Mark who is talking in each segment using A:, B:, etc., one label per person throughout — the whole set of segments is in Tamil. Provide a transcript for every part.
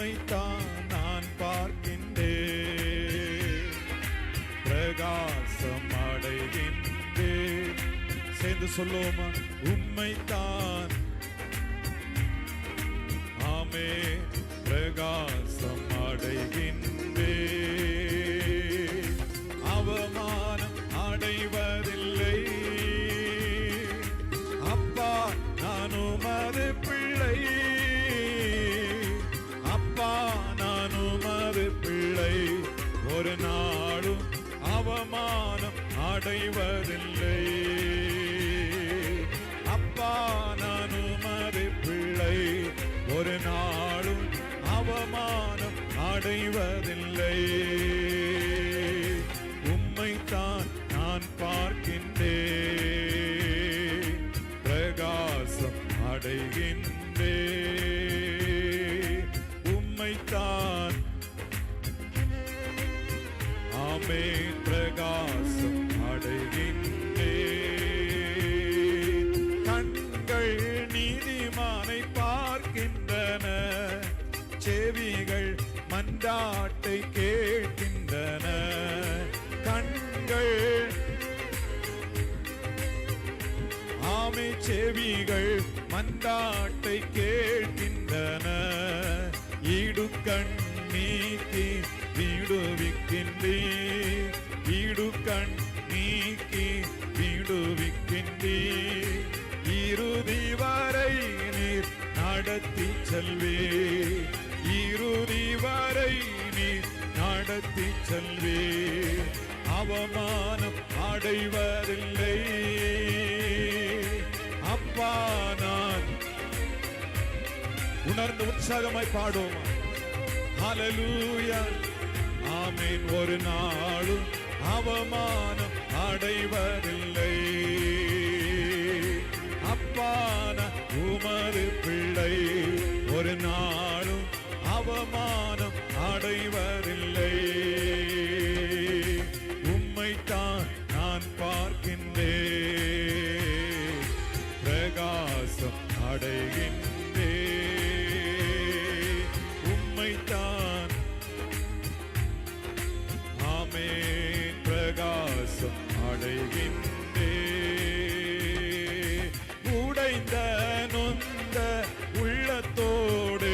A: உம்மைத்தான் நான் பார்க்கின்றேன், பிரகாசம் அடைகின்றேன். சேர்ந்து சொல்லுவோமா? உம்மைத்தான், ஆமே, பிரகாசம் அடைகின்றேன். அவமானம் அடைவதில்லை அப்பா, நான் உமது பிள்ளை. அப்பா, நான் உமது பிள்ளை. ஒரு நாளும் அவமானம் அடைவதில்லை. அப்பா, நான் உமது பிள்ளை. ஒரு நாளும் அவமானம் அடைவதில்லை. உம்மைத்தான் நான் பார்க்கின்றேன், பிரகாசம் அடைகின்றேன். உம்மைத்தான், ஆமே, பிரகாசம் அடைகின்றேன். கண்கள் நீதிமானை பார்க்கின்றன, செவிகள் மன்றாட்டை கேட்கின்றன. கண்கள், ஆமை, செவிகள் மன்றாட்டை கேட்கின்றன. இடுக்கண் நீக்கி விடுவிக்கின்றீர், இடுக்கண் நீக்கி விடுவிக்கின்றீர். இறுதி வரை நீர் நடத்தி செல்வீர், இறுதி வரை நீர் நடத்தி செல்வீர். அவமானம் அடைவதில்லை அப்பா. நான் உணர்ந்து உற்சாகமாய் பாடுவோம். ஹல்லேலூயா, ஆமென். ஒரு நாளும் அவமானம் அடைவதில்லை அப்பா, நான் உமது பிள்ளை. ஒரு நாளும் அவமானம் அடைவதில்லை. உம்மைத்தான் நான் பார்க்கின்றேன், பிரகாசம் அடைகின்றேன். உம்மைத்தான், ஆமென், பிரகாசம் அடைகின்றேன். உடைந்த நொந்த உள்ளத்தோடு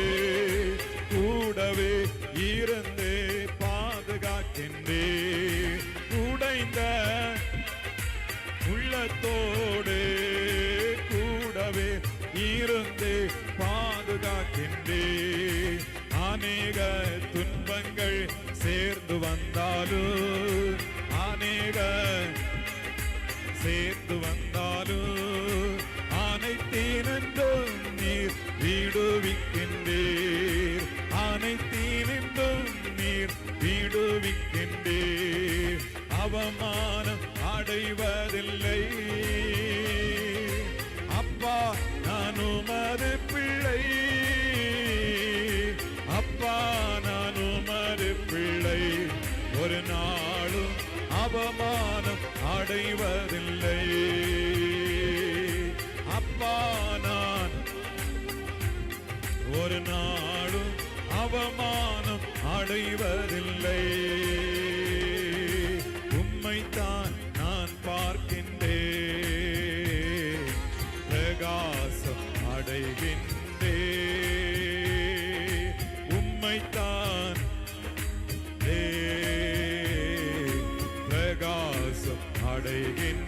A: கூடவே இருந்து பாதுகாக்கின்றேன். உடைந்த உள்ளத்தோடு கூடவே இருந்து பாதுகாக்கின்றேன். அநேக துன்பங்கள் சேர்ந்து வந்தாலும், அநேக சேர்ந்து வந்தாலும், அனைத்தினின்றும் நீர் விடுவிக்கின்றீர், அனைத்தினின்றும் நீர் விடுவிக்கின்றீர். அவமானம் அடைவதில்லை அப்பா, நான் உமது பிள்ளை. அப்பா, நான் உமது பிள்ளை. ஒரு நாளும் அவமானம் அடைவதில்லை அப்பா. நான் ஒரு நாளும் அவமானம் அடைவதில்லை. உம்மைத்தான் நான் பார்க்கின்றேன், பிரகாசம் அடைகின்றேன். உம்மைத்தான் பிரகாசம் அடைகின்றேன்.